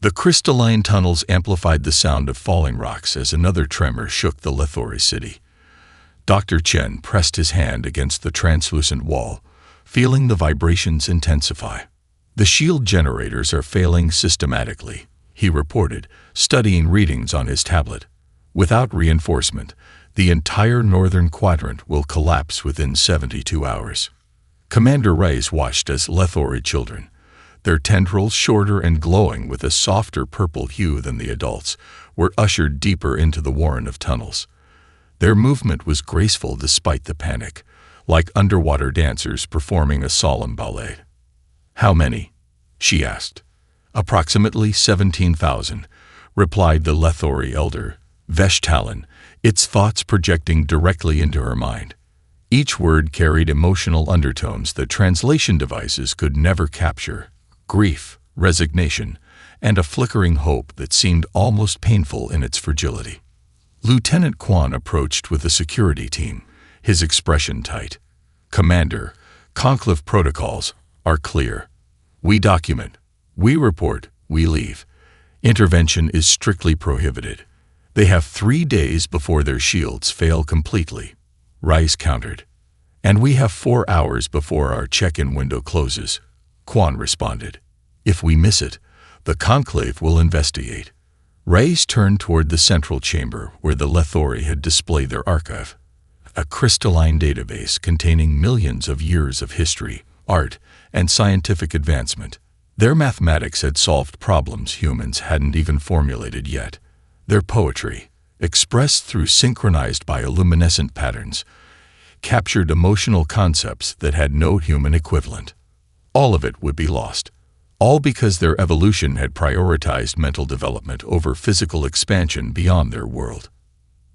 The crystalline tunnels amplified the sound of falling rocks as another tremor shook the Lethori city. Dr. Chen pressed his hand against the translucent wall, feeling the vibrations intensify. "The shield generators are failing systematically," he reported, studying readings on his tablet. "Without reinforcement, the entire northern quadrant will collapse within 72 hours. Commander Reyes watched as Lethori children, their tendrils shorter and glowing with a softer purple hue than the adults, were ushered deeper into the warren of tunnels. Their movement was graceful despite the panic, like underwater dancers performing a solemn ballet. "How many?" she asked. "Approximately 17,000, replied the Lethori elder, Veshtalin, its thoughts projecting directly into her mind. Each word carried emotional undertones that translation devices could never capture: grief, resignation, and a flickering hope that seemed almost painful in its fragility. Lieutenant Quan approached with the security team, his expression tight. "Commander, conclave protocols are clear. We document, we report, we leave. Intervention is strictly prohibited. They have 3 days before their shields fail completely," Rice countered. "And we have 4 hours before our check-in window closes," Quan responded. "If we miss it, the conclave will investigate." Rice turned toward the central chamber where the Lethori had displayed their archive, a crystalline database containing millions of years of history, art, and scientific advancement. Their mathematics had solved problems humans hadn't even formulated yet. Their poetry, expressed through synchronized bioluminescent patterns, captured emotional concepts that had no human equivalent. All of it would be lost, all because their evolution had prioritized mental development over physical expansion beyond their world.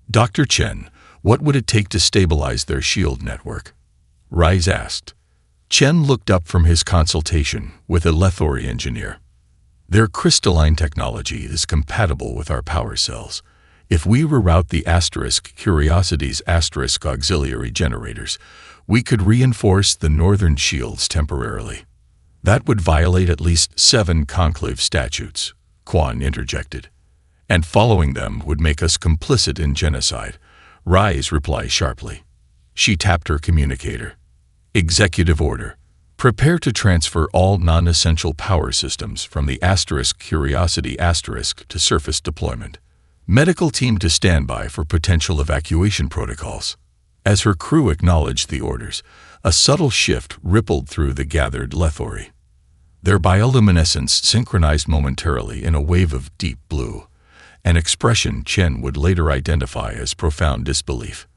"Dr. Chen, what would it take to stabilize their shield network?" Rice asked. Chen looked up from his consultation with a Lethori engineer. "Their crystalline technology is compatible with our power cells. If we reroute the Curiosity's auxiliary generators, we could reinforce the northern shields temporarily." "That would violate at least 7 conclave statutes," Quan interjected. "And following them would make us complicit in genocide," Rice replied sharply. She tapped her communicator. "Executive order. Prepare to transfer all non-essential power systems from the Curiosity to surface deployment. Medical team to standby for potential evacuation protocols." As her crew acknowledged the orders, a subtle shift rippled through the gathered Lethori. Their bioluminescence synchronized momentarily in a wave of deep blue, an expression Chen would later identify as profound disbelief.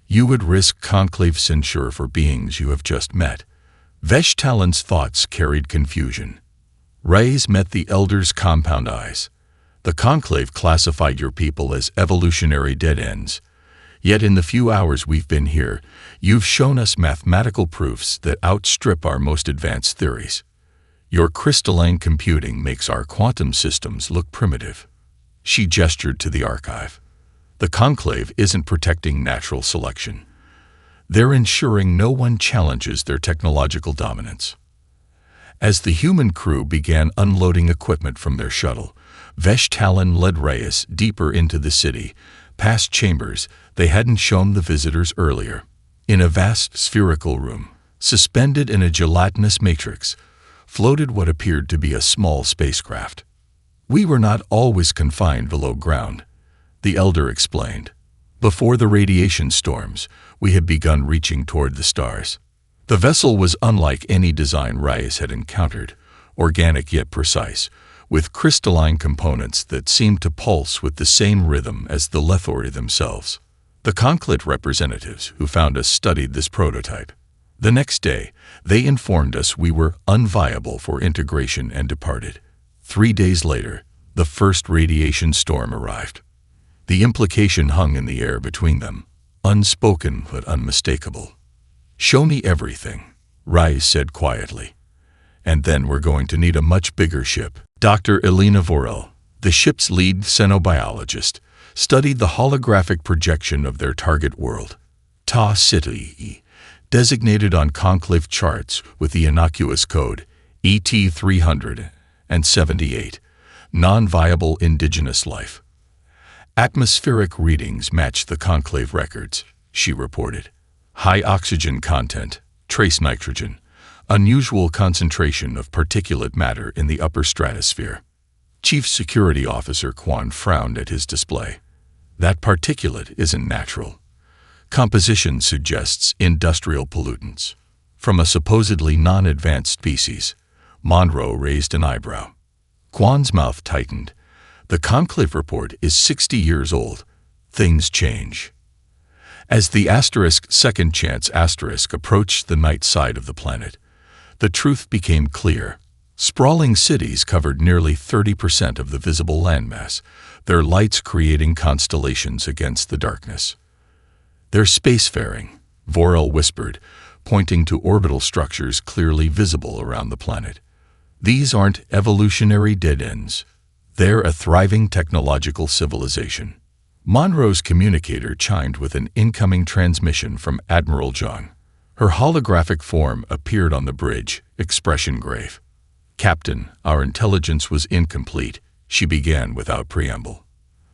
"You would risk conclave censure for beings you have just met." Veshtalin's thoughts carried confusion. Reyes met the elder's compound eyes. "The conclave classified your people as evolutionary dead ends. Yet in the few hours we've been here, you've shown us mathematical proofs that outstrip our most advanced theories. Your crystalline computing makes our quantum systems look primitive." She gestured to the archive. "The conclave isn't protecting natural selection. They're ensuring no one challenges their technological dominance." As the human crew began unloading equipment from their shuttle, Veshtalin led Reyes deeper into the city, past chambers they hadn't shown the visitors earlier. In a vast spherical room, suspended in a gelatinous matrix, floated what appeared to be a small spacecraft. "We were not always confined below ground," the elder explained. "Before the radiation storms, we had begun reaching toward the stars." The vessel was unlike any design Reyes had encountered, organic yet precise, with crystalline components that seemed to pulse with the same rhythm as the Lethori themselves. The conclave representatives who found us studied this prototype. The next day, they informed us we were unviable for integration and departed. 3 days later, the first radiation storm arrived. The implication hung in the air between them, unspoken but unmistakable. "Show me everything," Reyes said quietly. "And then we're going to need a much bigger ship." Dr. Elena Vorel, the ship's lead xenobiologist, studied the holographic projection of their target world, Ta City, designated on conclave charts with the innocuous code ET-378. non-viable indigenous life. Atmospheric readings match the conclave records, she reported. High oxygen content, trace nitrogen, unusual concentration of particulate matter in the upper stratosphere. Chief Security Officer Quan frowned at his display. That particulate isn't natural. Composition suggests industrial pollutants. From a supposedly non-advanced species. Monroe raised an eyebrow. Quan's mouth tightened. The conclave report is 60 years old. Things change. As the second chance approached the night side of the planet, the truth became clear. Sprawling cities covered nearly 30% of the visible landmass, their lights creating constellations against the darkness. They're spacefaring, Vorel whispered, pointing to orbital structures clearly visible around the planet. These aren't evolutionary dead ends. They're a thriving technological civilization. Monroe's communicator chimed with an incoming transmission from Admiral Zhang. Her holographic form appeared on the bridge, expression grave. "Captain, our intelligence was incomplete," she began without preamble.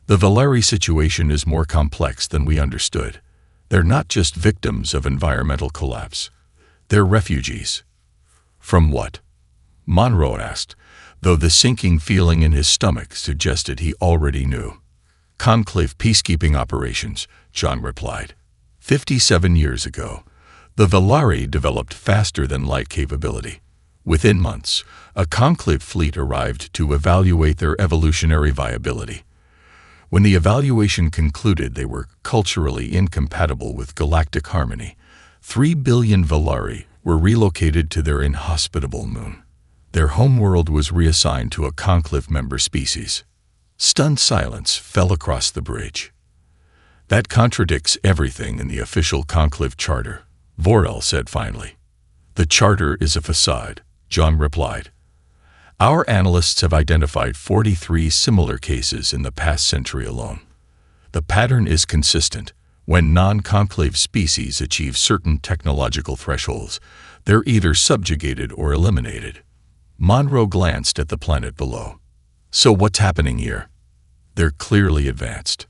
"The Valari situation is more complex than we understood. They're not just victims of environmental collapse. They're refugees." "From what?" Monroe asked, though the sinking feeling in his stomach suggested he already knew. "Conclave peacekeeping operations," John replied. 57 years ago, the Valari developed faster-than-light capability. Within months, a conclave fleet arrived to evaluate their evolutionary viability. When the evaluation concluded they were culturally incompatible with galactic harmony, 3 billion Valari were relocated to their inhospitable moon. Their homeworld was reassigned to a conclave member species. Stunned silence fell across the bridge. "That contradicts everything in the official conclave charter," Vorel said finally. "The charter is a facade," John replied. "Our analysts have identified 43 similar cases in the past century alone. The pattern is consistent. When non-conclave species achieve certain technological thresholds, they're either subjugated or eliminated." Monroe glanced at the planet below. "So what's happening here?" "They're clearly advanced."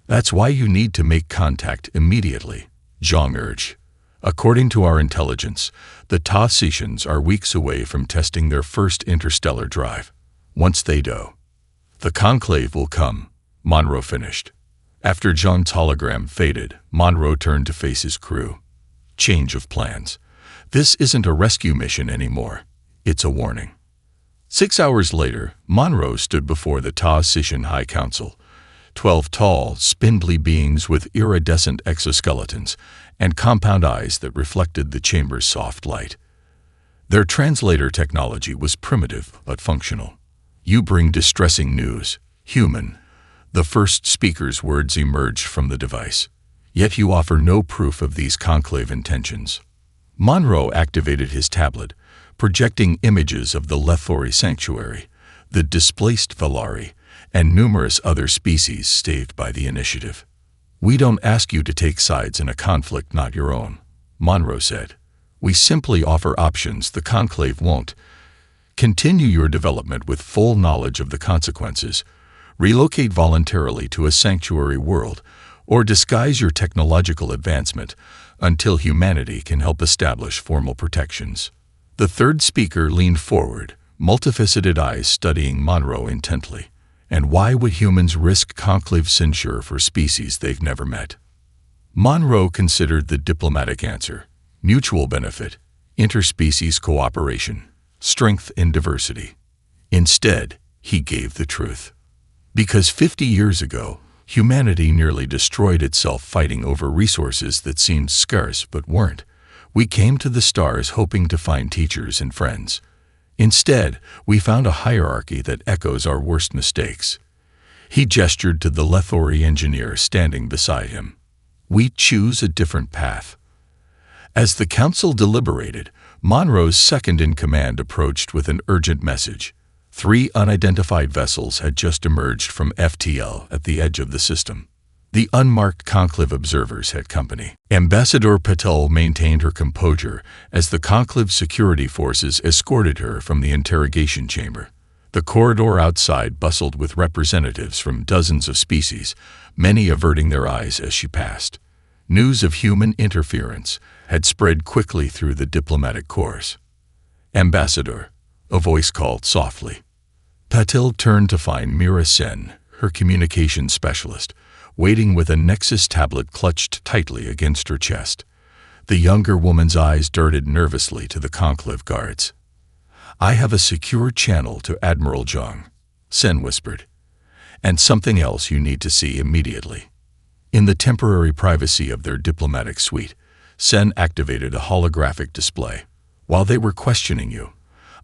"That's why you need to make contact immediately," Zhang urged. "According to our intelligence, the Taotians are weeks away from testing their first interstellar drive. Once they do, the conclave will come," Monroe finished. After Zhang's hologram faded, Monroe turned to face his crew. "Change of plans. This isn't a rescue mission anymore. It's a warning." 6 hours later, Monroe stood before the Taotian High Council. 12 tall, spindly beings with iridescent exoskeletons and compound eyes that reflected the chamber's soft light. Their translator technology was primitive but functional. "You bring distressing news, human." The first speaker's words emerged from the device. "Yet you offer no proof of these conclave intentions." Monroe activated his tablet, projecting images of the Lethori sanctuary, the displaced Valari, and numerous other species staved by the initiative. "We don't ask you to take sides in a conflict not your own," Monroe said. "We simply offer options the conclave won't. Continue your development with full knowledge of the consequences, relocate voluntarily to a sanctuary world, or disguise your technological advancement until humanity can help establish formal protections." The third speaker leaned forward, multifaceted eyes studying Monroe intently. "And why would humans risk conclave censure for species they've never met?" Monroe considered the diplomatic answer: mutual benefit, interspecies cooperation, strength in diversity. Instead, he gave the truth. Because 50 years ago, humanity nearly destroyed itself fighting over resources that seemed scarce but weren't. We came to the stars hoping to find teachers and friends. Instead, we found a hierarchy that echoes our worst mistakes. He gestured to the Lethori engineer standing beside him. "We choose a different path." As the council deliberated, Monroe's second-in-command approached with an urgent message. 3 unidentified vessels had just emerged from FTL at the edge of the system. The unmarked conclave observers had company. Ambassador Patel maintained her composure as the conclave security forces escorted her from the interrogation chamber. The corridor outside bustled with representatives from dozens of species, many averting their eyes as she passed. News of human interference had spread quickly through the diplomatic corps. "Ambassador," a voice called softly. Patil turned to find Mira Sen, her communications specialist, waiting with a Nexus tablet clutched tightly against her chest. The younger woman's eyes darted nervously to the conclave guards. "I have a secure channel to Admiral Zhang," Sen whispered. "And something else you need to see immediately." In the temporary privacy of their diplomatic suite, Sen activated a holographic display. "While they were questioning you,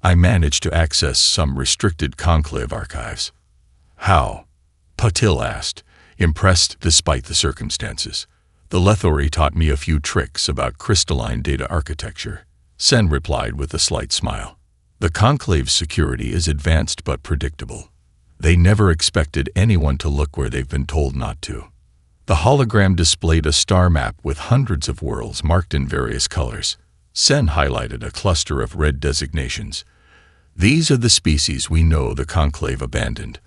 I managed to access some restricted conclave archives." "How?" Patil asked, impressed despite the circumstances. "The Lethori taught me a few tricks about crystalline data architecture," Sen replied with a slight smile. "The conclave's security is advanced but predictable. They never expected anyone to look where they've been told not to." The hologram displayed a star map with hundreds of worlds marked in various colors. Sen highlighted a cluster of red designations. "These are the species we know the conclave abandoned.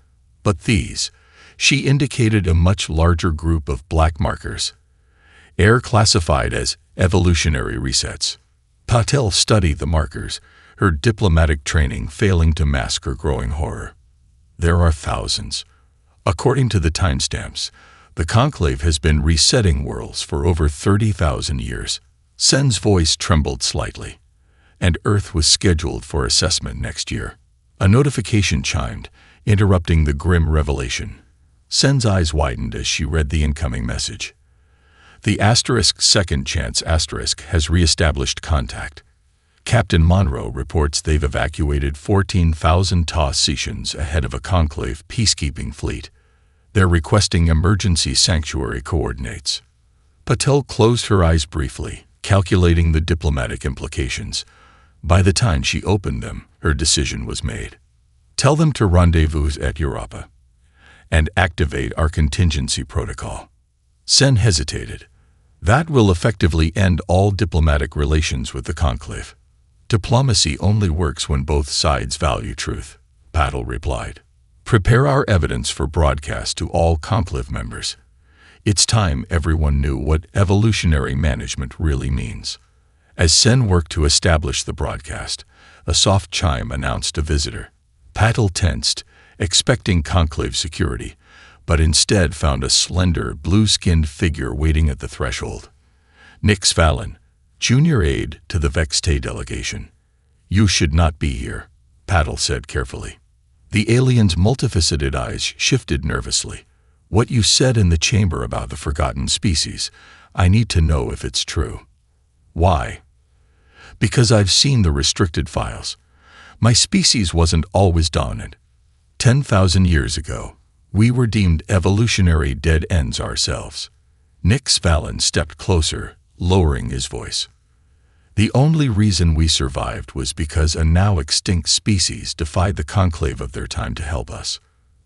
But these," she indicated a much larger group of black markers, "are classified as evolutionary resets." Patel studied the markers, her diplomatic training failing to mask her growing horror. "There are thousands. According to the timestamps, the conclave has been resetting worlds for over 30,000 years. Sen's voice trembled slightly. "And Earth was scheduled for assessment next year." A notification chimed, interrupting the grim revelation. Sen's eyes widened as she read the incoming message. "The *second chance* has re-established contact. Captain Monroe reports they've evacuated 14,000 Ta Setians ahead of a conclave peacekeeping fleet. They're requesting emergency sanctuary coordinates." Patel closed her eyes briefly, calculating the diplomatic implications. By the time she opened them, her decision was made. "Tell them to rendezvous at Europa and activate our contingency protocol." Sen hesitated. "That will effectively end all diplomatic relations with the conclave." "Diplomacy only works when both sides value truth," Patel replied. "Prepare our evidence for broadcast to all conclave members. It's time everyone knew what evolutionary management really means." As Sen worked to establish the broadcast, a soft chime announced a visitor. Patel tensed, expecting conclave security, but instead found a slender, blue-skinned figure waiting at the threshold. "Nix Fallon, junior aide to the Vexte delegation." "You should not be here," Patel said carefully. The alien's multifaceted eyes shifted nervously. "What you said in the chamber about the forgotten species, I need to know if it's true." "Why?" "Because I've seen the restricted files. My species wasn't always dominant. 10,000 years ago, we were deemed evolutionary dead ends ourselves." Nix Fallon stepped closer, lowering his voice. "The only reason we survived was because a now extinct species defied the conclave of their time to help us."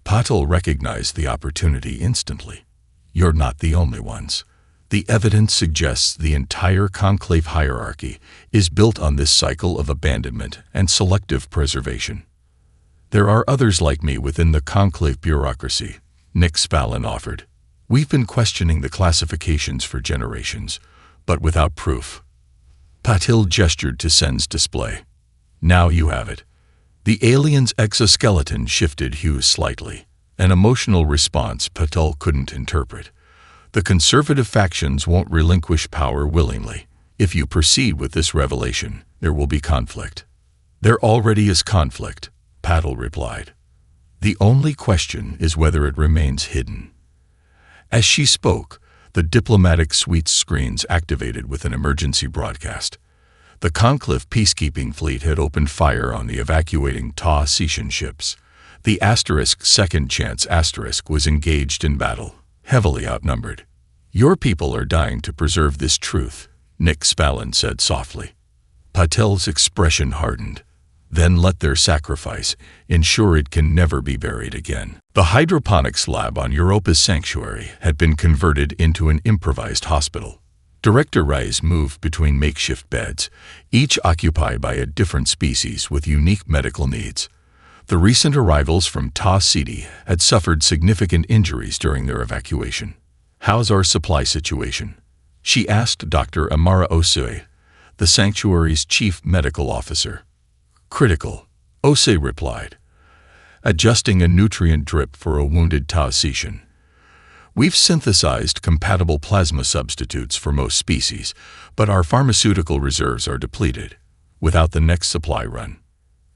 Patel recognized the opportunity instantly. "You're not the only ones. The evidence suggests the entire conclave hierarchy is built on this cycle of abandonment and selective preservation." "There are others like me within the conclave bureaucracy," Nix Fallon offered. "We've been questioning the classifications for generations, but without proof." Patil gestured to Sen's display. "Now you have it." The alien's exoskeleton shifted hues slightly, an emotional response Patil couldn't interpret. "The conservative factions won't relinquish power willingly. If you proceed with this revelation, there will be conflict." "There already is conflict," Patil replied. "The only question is whether it remains hidden." As she spoke, the diplomatic suite's screens activated with an emergency broadcast. The conclave peacekeeping fleet had opened fire on the evacuating Ta Setian ships. The *second chance* was engaged in battle, heavily outnumbered. "Your people are dying to preserve this truth," Nix Fallon said softly. Patel's expression hardened. "Then let their sacrifice ensure it can never be buried again." The hydroponics lab on Europa's sanctuary had been converted into an improvised hospital. Director Rice moved between makeshift beds, each occupied by a different species with unique medical needs. The recent arrivals from Ta City had suffered significant injuries during their evacuation. "How's our supply situation?" she asked Dr. Amara Osei, the sanctuary's chief medical officer. "Critical," Osei replied, adjusting a nutrient drip for a wounded Taotian. "We've synthesized compatible plasma substitutes for most species, but our pharmaceutical reserves are depleted. Without the next supply run."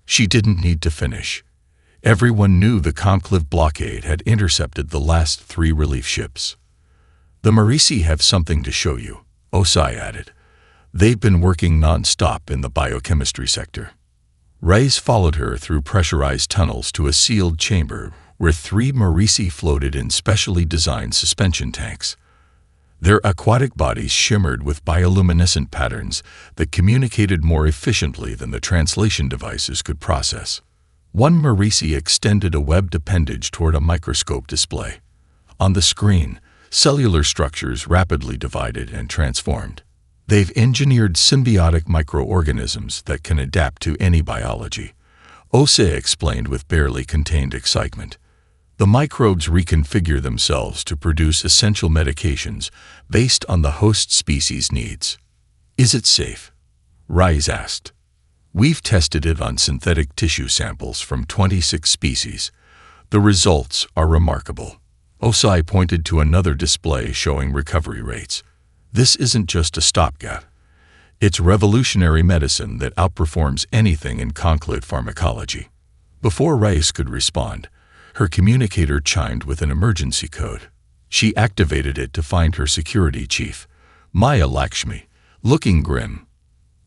She didn't need to finish. Everyone knew the Conclave blockade had intercepted the last 3 relief ships. "The Marisi have something to show you," Osei added. "They've been working non-stop in the biochemistry sector." Reyes followed her through pressurized tunnels to a sealed chamber where 3 Marisi floated in specially designed suspension tanks. Their aquatic bodies shimmered with bioluminescent patterns that communicated more efficiently than the translation devices could process. One Marisi extended a webbed appendage toward a microscope display. On the screen, cellular structures rapidly divided and transformed. "They've engineered symbiotic microorganisms that can adapt to any biology," Osei explained with barely contained excitement. "The microbes reconfigure themselves to produce essential medications based on the host species' needs." "Is it safe?" Reyes asked. "We've tested it on synthetic tissue samples from 26 species. The results are remarkable." Osei pointed to another display showing recovery rates. "This isn't just a stopgap. It's revolutionary medicine that outperforms anything in conclave pharmacology." Before Reyes could respond, her communicator chimed with an emergency code. She activated it to find her security chief, Maya Lakshmi, looking grim.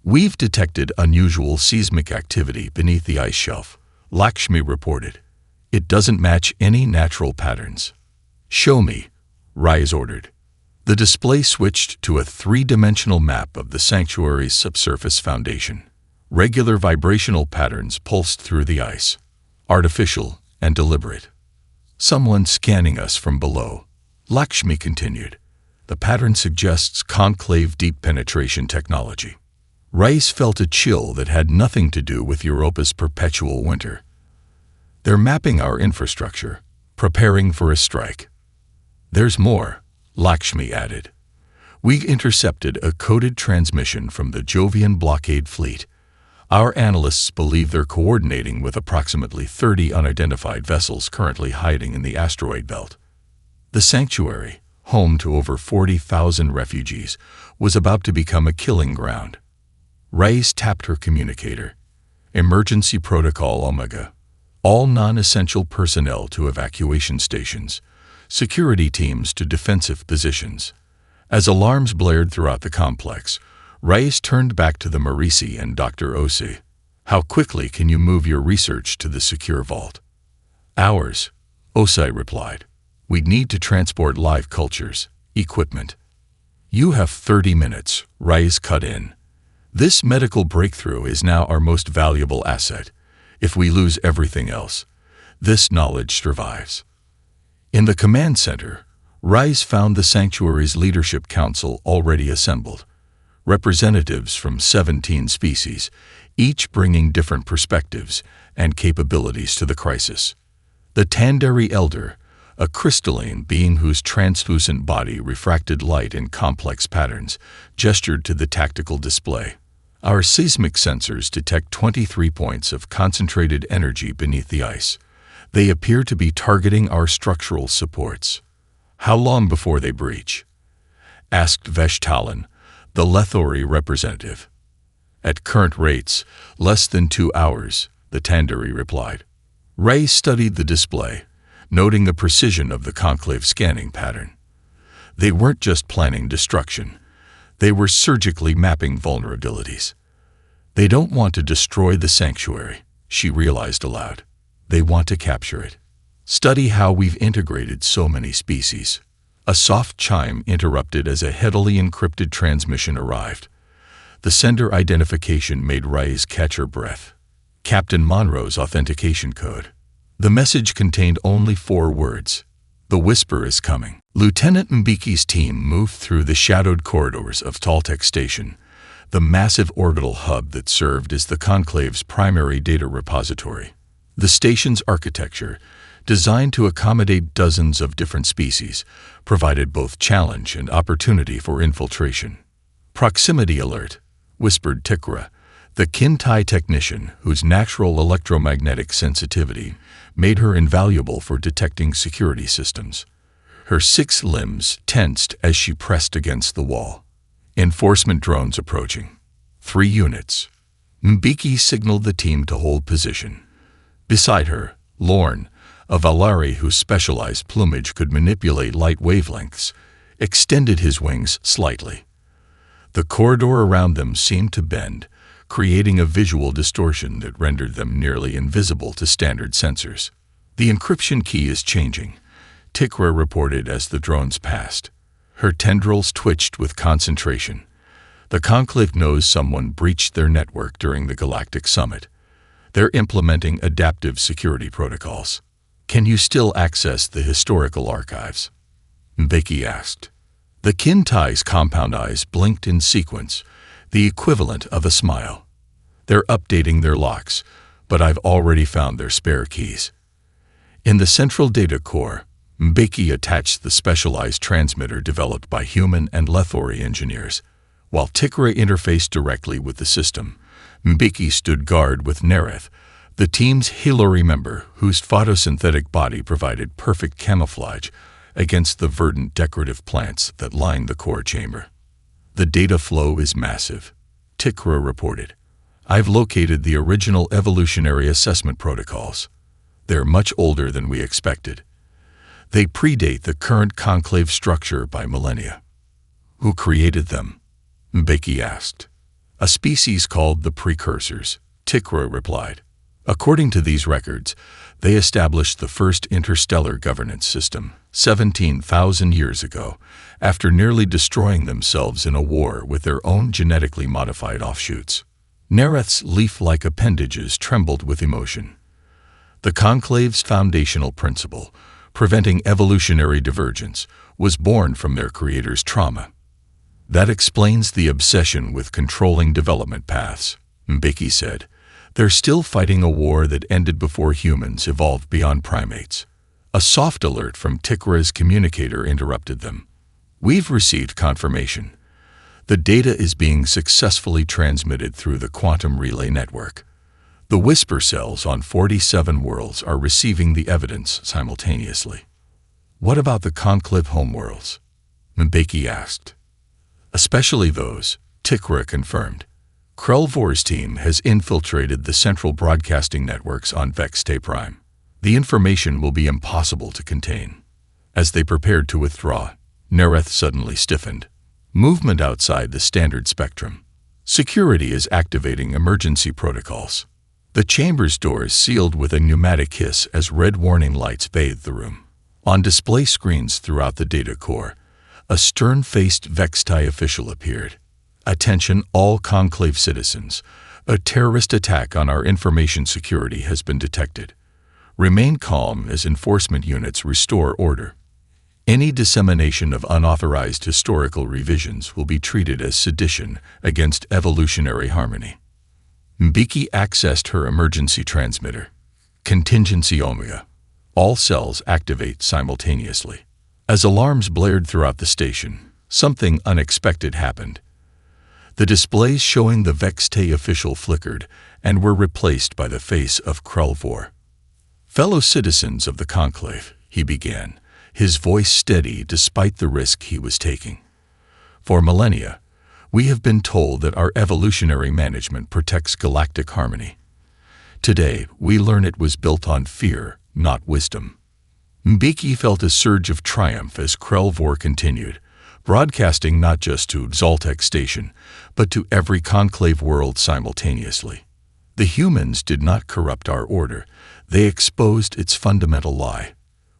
"We've detected unusual seismic activity beneath the ice shelf," Lakshmi reported. "It doesn't match any natural patterns." "Show me," Reyes ordered. The display switched to a 3-dimensional map of the sanctuary's subsurface foundation. Regular vibrational patterns pulsed through the ice, artificial and deliberate. "Someone scanning us from below," Lakshmi continued. "The pattern suggests conclave deep penetration technology." Reyes felt a chill that had nothing to do with Europa's perpetual winter. "They're mapping our infrastructure, preparing for a strike." "There's more," Lakshmi added. "We intercepted a coded transmission from the Jovian blockade fleet. Our analysts believe they're coordinating with approximately 30 unidentified vessels currently hiding in the asteroid belt." The sanctuary, home to over 40,000 refugees, was about to become a killing ground. Reyes tapped her communicator. "Emergency Protocol Omega. All non-essential personnel to evacuation stations. Security teams to defensive positions." As alarms blared throughout the complex, Reyes turned back to the Marisi and Dr. Osei. "How quickly can you move your research to the secure vault?" "Hours," Osei replied. "We'd need to transport live cultures, equipment." "You have 30 minutes, Reyes cut in. "This medical breakthrough is now our most valuable asset. If we lose everything else, this knowledge survives." In the command center, Reyes found the sanctuary's leadership council already assembled. Representatives from 17 species, each bringing different perspectives and capabilities to the crisis. The Tandari Elder, a crystalline being whose translucent body refracted light in complex patterns, gestured to the tactical display. "Our seismic sensors detect 23 points of concentrated energy beneath the ice. They appear to be targeting our structural supports." "How long before they breach?" asked Veshtalan, the Lethori representative. "At current rates, less than 2 hours, the Tandari replied. Ray studied the display, noting the precision of the conclave scanning pattern. They weren't just planning destruction. They were surgically mapping vulnerabilities. "They don't want to destroy the sanctuary," she realized aloud. "They want to capture it. Study how we've integrated so many species." A soft chime interrupted as a heavily encrypted transmission arrived. The sender identification made Ray's catch her breath. Captain Monroe's authentication code. The message contained only 4 words. "The whisper is coming." Lieutenant Mbiki's team moved through the shadowed corridors of Toltec Station, the massive orbital hub that served as the Conclave's primary data repository. The station's architecture, designed to accommodate dozens of different species, provided both challenge and opportunity for infiltration. "Proximity alert," whispered Tikra, the Kintai technician whose natural electromagnetic sensitivity made her invaluable for detecting security systems. Her 6 limbs tensed as she pressed against the wall. "Enforcement drones approaching. 3 units." Mbiki signaled the team to hold position. Beside her, Lorne, a Valari whose specialized plumage could manipulate light wavelengths, extended his wings slightly. The corridor around them seemed to bend, creating a visual distortion that rendered them nearly invisible to standard sensors. "The encryption key is changing," Tikra reported as the drones passed. Her tendrils twitched with concentration. The Conclave knows someone breached their network during the Galactic Summit. They're implementing adaptive security protocols. "Can you still access the historical archives?" Mbeki asked. The Kintai's compound eyes blinked in sequence, the equivalent of a smile. "They're updating their locks, but I've already found their spare keys." In the central data core, Mbeki attached the specialized transmitter developed by human and Lethori engineers. While Tikra interfaced directly with the system, Mbeki stood guard with Nereth, the team's Hilary member whose photosynthetic body provided perfect camouflage against the verdant decorative plants that lined the core chamber. "The data flow is massive," Tikra reported. "I've located the original evolutionary assessment protocols. They're much older than we expected. They predate the current conclave structure by millennia." "Who created them?" Mbeki asked. "A species called the Precursors," Tikra replied. "According to these records, they established the first interstellar governance system 17,000 years ago, after nearly destroying themselves in a war with their own genetically modified offshoots." Nereth's leaf-like appendages trembled with emotion. The Conclave's foundational principle, preventing evolutionary divergence, was born from their creator's trauma. "That explains the obsession with controlling development paths," Mbeki said. "They're still fighting a war that ended before humans evolved beyond primates." A soft alert from Tikra's communicator interrupted them. "We've received confirmation. The data is being successfully transmitted through the quantum relay network. The whisper cells on 47 worlds are receiving the evidence simultaneously." "What about the Conclave homeworlds?" Mbeki asked. "Especially those," Tikra confirmed. "Krelvor's team has infiltrated the central broadcasting networks on Vexte Prime. The information will be impossible to contain." As they prepared to withdraw, Nereth suddenly stiffened. "Movement outside the standard spectrum. Security is activating emergency protocols." The chamber's doors sealed with a pneumatic hiss as red warning lights bathed the room. On display screens throughout the data core, a stern-faced Vextai official appeared. "Attention all Conclave citizens. A terrorist attack on our information security has been detected. Remain calm as enforcement units restore order. Any dissemination of unauthorized historical revisions will be treated as sedition against evolutionary harmony." Mbeki accessed her emergency transmitter. "Contingency Omega. All cells activate simultaneously." As alarms blared throughout the station, something unexpected happened. The displays showing the Vexte official flickered and were replaced by the face of Krelvor. "Fellow citizens of the Conclave," he began, his voice steady despite the risk he was taking. "For millennia, we have been told that our evolutionary management protects galactic harmony. Today, we learn it was built on fear, not wisdom." Mbeki felt a surge of triumph as Krelvor continued, broadcasting not just to Xaltec Station, but to every Conclave world simultaneously. "The humans did not corrupt our order. They exposed its fundamental lie.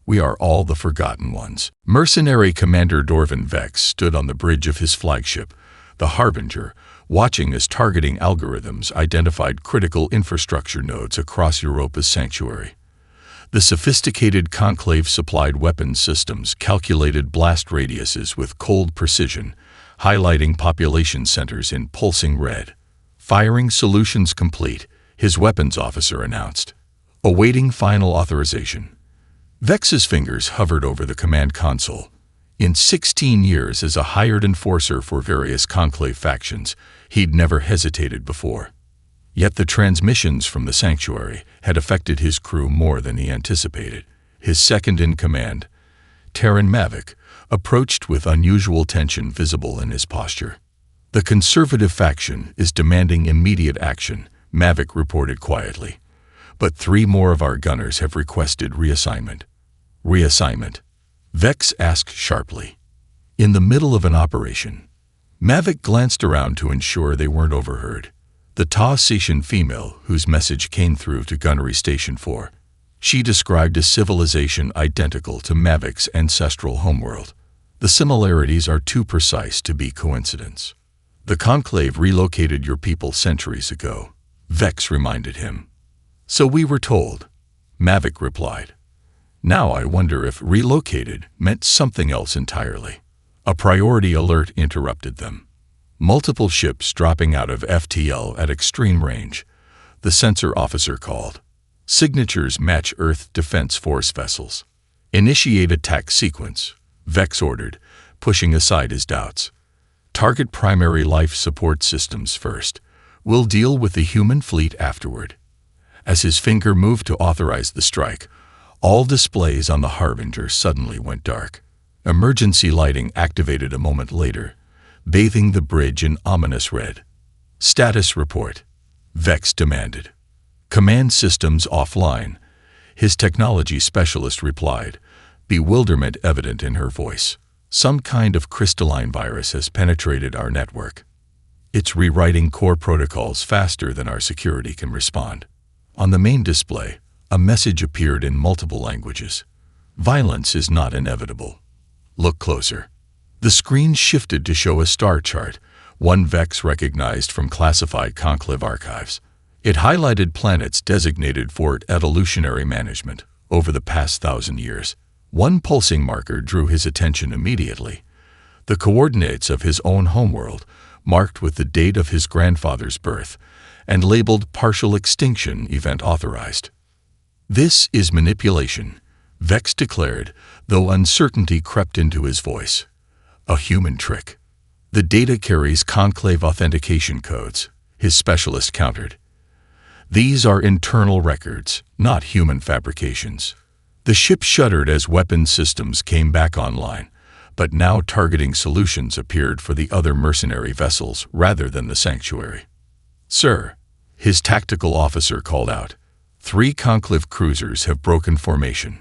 We are all the forgotten ones." Mercenary Commander Dorvan Vex stood on the bridge of his flagship, the Harbinger, watching as targeting algorithms identified critical infrastructure nodes across Europa's sanctuary. The sophisticated Conclave-supplied weapons systems calculated blast radiuses with cold precision, highlighting population centers in pulsing red. "Firing solutions complete," his weapons officer announced. awaiting final authorization. Vex's fingers hovered over the command console. In 16 years as a hired enforcer for various Conclave factions, he'd never hesitated before. Yet the transmissions from the sanctuary had affected his crew more than he anticipated. His second-in-command, Terran Mavic, approached with unusual tension visible in his posture. "The conservative faction is demanding immediate action," Mavic reported quietly. "But 3 more of our gunners have requested reassignment." "Reassignment?" Vex asked sharply. In the middle of an operation, Mavic glanced around to ensure they weren't overheard. The Taotian female whose message came through to Gunnery Station 4. She described a civilization identical to Mavic's ancestral homeworld. "The similarities are too precise to be coincidence. The Conclave relocated your people centuries ago," Vex reminded him. "So we were told," Mavic replied. Now I wonder if relocated meant something else entirely. A priority alert interrupted them. Multiple ships dropping out of FTL at extreme range. The sensor officer called. "Signatures match Earth Defense Force vessels. Initiate attack sequence," Vex ordered, pushing aside his doubts. "Target primary life support systems first. We'll deal with the human fleet afterward." As his finger moved to authorize the strike, all displays on the Harbinger suddenly went dark. Emergency lighting activated a moment later, bathing the bridge in ominous red. "Status report," Vex demanded. "Command systems offline," his technology specialist replied, bewilderment evident in her voice. "Some kind of crystalline virus has penetrated our network. It's rewriting core protocols faster than our security can respond." On the main display, a message appeared in multiple languages. "Violence is not inevitable. Look closer." The screen shifted to show a star chart, one Vex recognized from classified Conclave archives. It highlighted planets designated for evolutionary management over the past 1,000 years. One pulsing marker drew his attention immediately. The coordinates of his own homeworld, marked with the date of his grandfather's birth, and labeled partial extinction event authorized. "This is manipulation," Vex declared, though uncertainty crept into his voice. "A human trick." "The data carries Conclave authentication codes," his specialist countered. "These are internal records, not human fabrications." The ship shuddered as weapon systems came back online, but now targeting solutions appeared for the other mercenary vessels rather than the sanctuary. "Sir," his tactical officer called out, "3 Conclave cruisers have broken formation.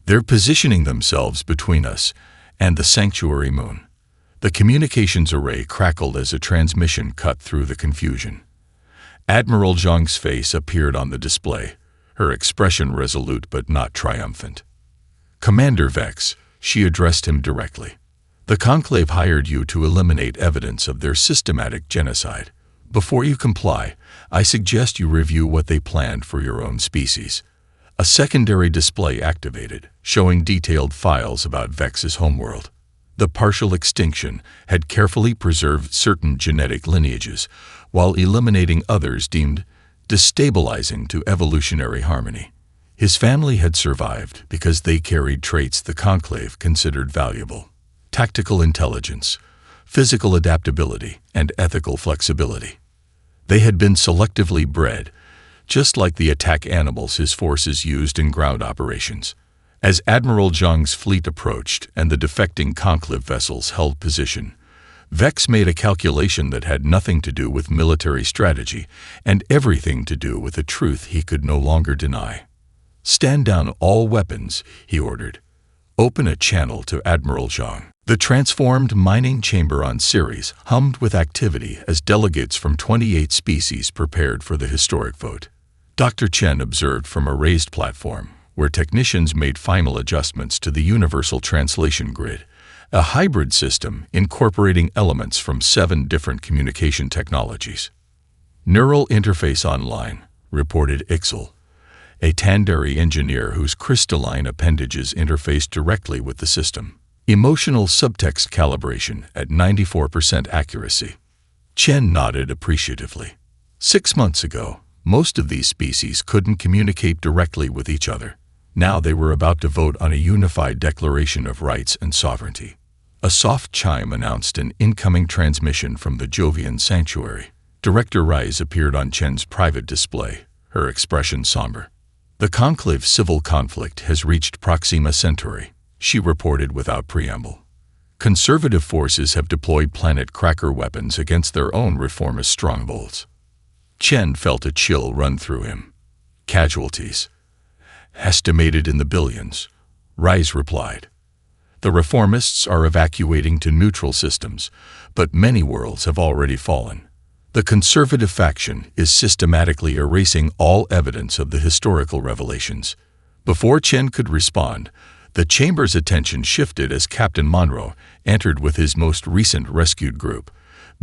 They're positioning themselves between us and the sanctuary moon." The communications array crackled as a transmission cut through the confusion. Admiral Zhang's face appeared on the display, her expression resolute but not triumphant. "Commander Vex," she addressed him directly. "The Conclave hired you to eliminate evidence of their systematic genocide. Before you comply, I suggest you review what they planned for your own species." A secondary display activated, showing detailed files about Vex's homeworld. The partial extinction had carefully preserved certain genetic lineages, while eliminating others deemed destabilizing to evolutionary harmony. His family had survived because they carried traits the Conclave considered valuable: tactical intelligence, physical adaptability, and ethical flexibility. They had been selectively bred, just like the attack animals his forces used in ground operations. As Admiral Zhang's fleet approached and the defecting Conclave vessels held position, Vex made a calculation that had nothing to do with military strategy and everything to do with a truth he could no longer deny. "Stand down all weapons," he ordered. "Open a channel to Admiral Zhang." The transformed mining chamber on Ceres hummed with activity as delegates from 28 species prepared for the historic vote. Dr. Chen observed from a raised platform, where technicians made final adjustments to the Universal Translation Grid, a hybrid system incorporating elements from 7 different communication technologies. "Neural interface online," reported Ixel, a Tandari engineer whose crystalline appendages interfaced directly with the system. "Emotional subtext calibration at 94% accuracy." Chen nodded appreciatively. 6 months ago, Most of these species couldn't communicate directly with each other. Now they were about to vote on a unified declaration of rights and sovereignty. A soft chime announced an incoming transmission from the Jovian sanctuary. Director Rise appeared on Chen's private display, her expression somber. "The Conclave's civil conflict has reached Proxima Centauri," she reported without preamble. "Conservative forces have deployed planet cracker weapons against their own reformist strongholds." Chen felt a chill run through him. "Casualties estimated in the billions," Rise replied. "The reformists are evacuating to neutral systems, but many worlds have already fallen. The conservative faction is systematically erasing all evidence of the historical revelations." Before Chen could respond, the chamber's attention shifted as Captain Monroe entered with his most recent rescued group.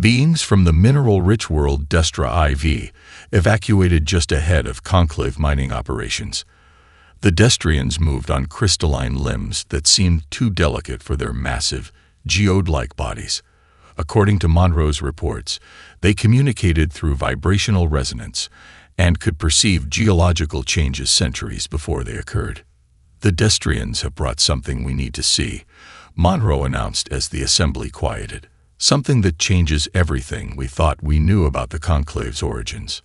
Beings from the mineral-rich world Destra IV, evacuated just ahead of Conclave mining operations. The Destrians moved on crystalline limbs that seemed too delicate for their massive, geode-like bodies. According to Monroe's reports, they communicated through vibrational resonance and could perceive geological changes centuries before they occurred. "The Destrians have brought something we need to see," Monroe announced as the assembly quieted. "Something that changes everything we thought we knew about the Conclave's origins."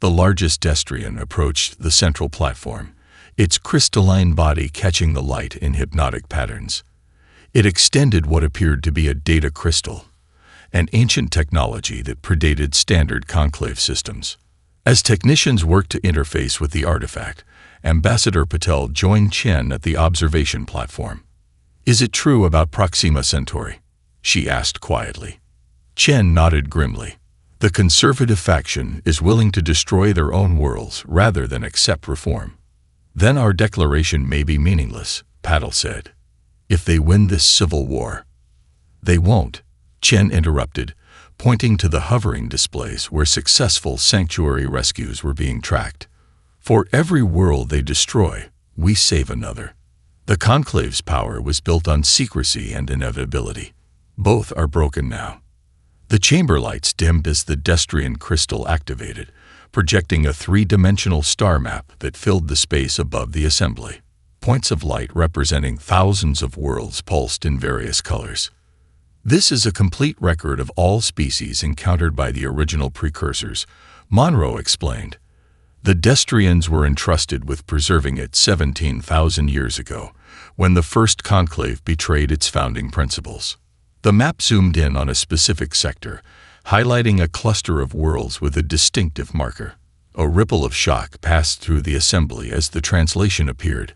The largest Destrian approached the central platform, its crystalline body catching the light in hypnotic patterns. It extended what appeared to be a data crystal, an ancient technology that predated standard Conclave systems. As technicians worked to interface with the artifact, Ambassador Patel joined Chen at the observation platform. "Is it true about Proxima Centauri?" she asked quietly. Chen nodded grimly. "The conservative faction is willing to destroy their own worlds rather than accept reform." "Then our declaration may be meaningless," Patel said. "If they win this civil war." "They won't," Chen interrupted, pointing to the hovering displays where successful sanctuary rescues were being tracked. "For every world they destroy, we save another." The Conclave's power was built on secrecy and inevitability. Both are broken now. The chamber lights dimmed as the Destrian crystal activated, projecting a three-dimensional star map that filled the space above the assembly. Points of light representing thousands of worlds pulsed in various colors. "This is a complete record of all species encountered by the original precursors," Monroe explained. "The Destrians were entrusted with preserving it 17,000 years ago, when the first conclave betrayed its founding principles." The map zoomed in on a specific sector, highlighting a cluster of worlds with a distinctive marker. A ripple of shock passed through the assembly as the translation appeared.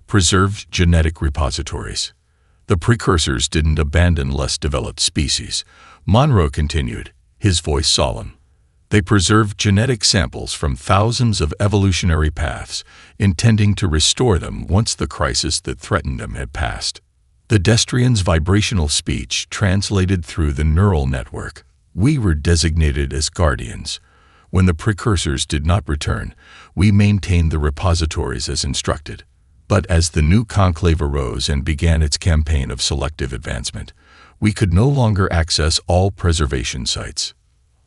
"Preserved genetic repositories." The precursors didn't abandon less developed species, Monroe continued, his voice solemn. "They preserved genetic samples from thousands of evolutionary paths, intending to restore them once the crisis that threatened them had passed." The Destrian's vibrational speech translated through the neural network. "We were designated as guardians. When the precursors did not return, we maintained the repositories as instructed. But as the new conclave arose and began its campaign of selective advancement, we could no longer access all preservation sites."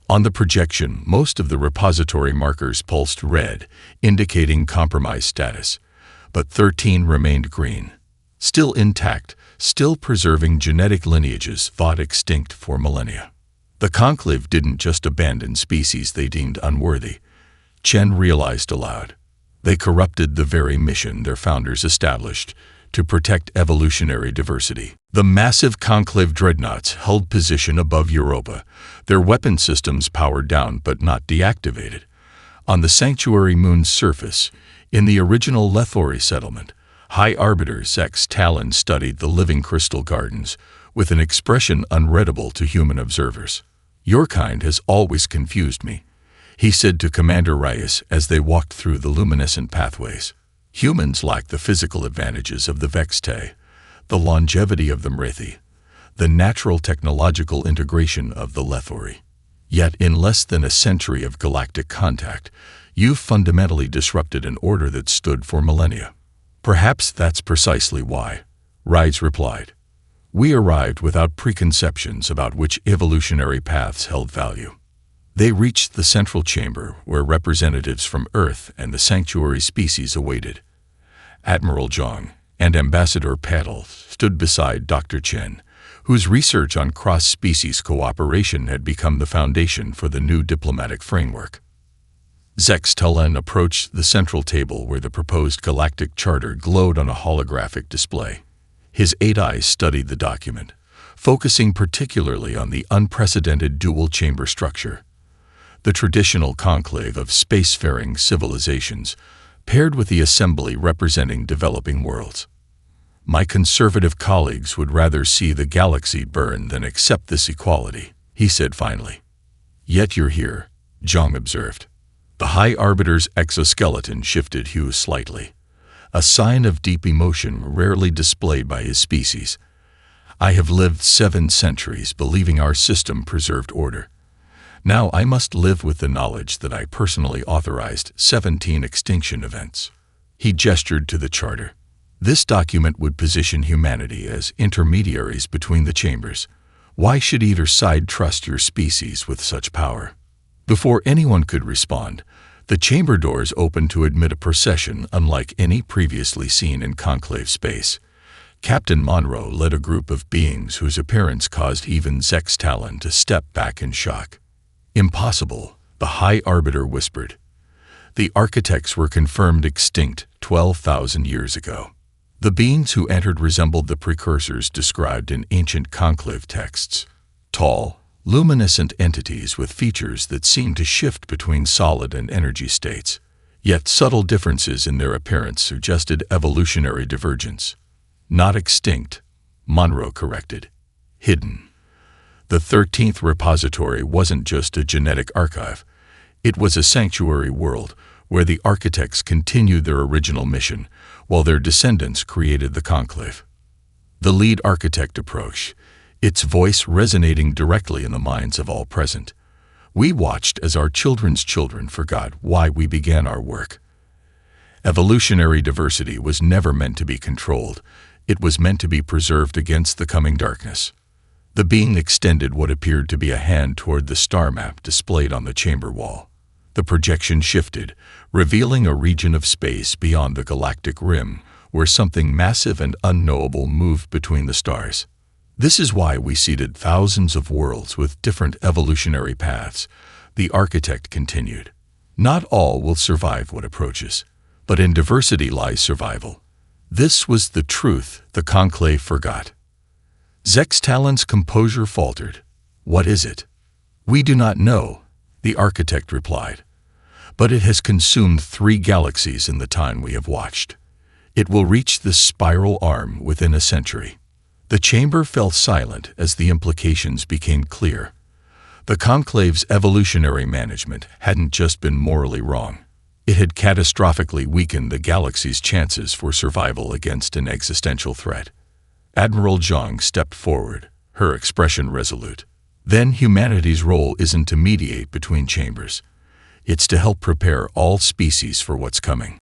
On the projection, most of the repository markers pulsed red, indicating compromised status, but 13 remained green. Still intact, still preserving genetic lineages thought extinct for millennia. The conclave didn't just abandon species they deemed unworthy, Chen realized aloud. They corrupted the very mission their founders established to protect evolutionary diversity. The massive conclave dreadnoughts held position above Europa, their weapon systems powered down but not deactivated. On the sanctuary moon's surface, in the original Lethori settlement, High Arbiter Zex Talon studied the living crystal gardens with an expression unreadable to human observers. "Your kind has always confused me," he said to Commander Reyes as they walked through the luminescent pathways. "Humans lack the physical advantages of the Vexte, the longevity of the Mrithi, the natural technological integration of the Lethori. Yet in less than a century of galactic contact, you've fundamentally disrupted an order that stood for millennia." "Perhaps that's precisely why," Reyes replied. "We arrived without preconceptions about which evolutionary paths held value. They reached the central chamber, where representatives from Earth and the sanctuary species awaited. Admiral Zhang and Ambassador Paddle stood beside Dr. Chen, whose research on cross-species cooperation had become the foundation for the new diplomatic framework. Zex Talon approached the central table where the proposed Galactic Charter glowed on a holographic display. His 8 eyes studied the document, focusing particularly on the unprecedented dual-chamber structure. The traditional conclave of spacefaring civilizations, paired with the assembly representing developing worlds. My conservative colleagues would rather see the galaxy burn than accept this equality, he said finally. Yet you're here, Zhang observed. The High Arbiter's exoskeleton shifted hue slightly, a sign of deep emotion rarely displayed by his species. I have lived 7 centuries believing our system preserved order. Now I must live with the knowledge that I personally authorized 17 extinction events. He gestured to the charter. This document would position humanity as intermediaries between the chambers. Why should either side trust your species with such power? Before anyone could respond, the chamber doors opened to admit a procession unlike any previously seen in conclave space. Captain Monroe led a group of beings whose appearance caused even Zex Talon to step back in shock. Impossible, the High Arbiter whispered. The architects were confirmed extinct 12,000 years ago. The beings who entered resembled the precursors described in ancient conclave texts. Tall, luminescent entities with features that seemed to shift between solid and energy states. Yet subtle differences in their appearance suggested evolutionary divergence. Not extinct, Monroe corrected. Hidden. The 13th repository wasn't just a genetic archive. It was a sanctuary world where the architects continued their original mission, while their descendants created the conclave. The lead architect approached, its voice resonating directly in the minds of all present. We watched as our children's children forgot why we began our work. Evolutionary diversity was never meant to be controlled. It was meant to be preserved against the coming darkness. The being extended what appeared to be a hand toward the star map displayed on the chamber wall. The projection shifted, revealing a region of space beyond the galactic rim, where something massive and unknowable moved between the stars. This is why we seeded thousands of worlds with different evolutionary paths, the architect continued. Not all will survive what approaches, but in diversity lies survival. This was the truth the conclave forgot. Zex Talon's composure faltered. What is it? We do not know, the architect replied. But it has consumed 3 galaxies in the time we have watched. It will reach the spiral arm within a century. The chamber fell silent as the implications became clear. The conclave's evolutionary management hadn't just been morally wrong. It had catastrophically weakened the galaxy's chances for survival against an existential threat. Admiral Zhang stepped forward, her expression resolute. Then humanity's role isn't to mediate between chambers. It's to help prepare all species for what's coming.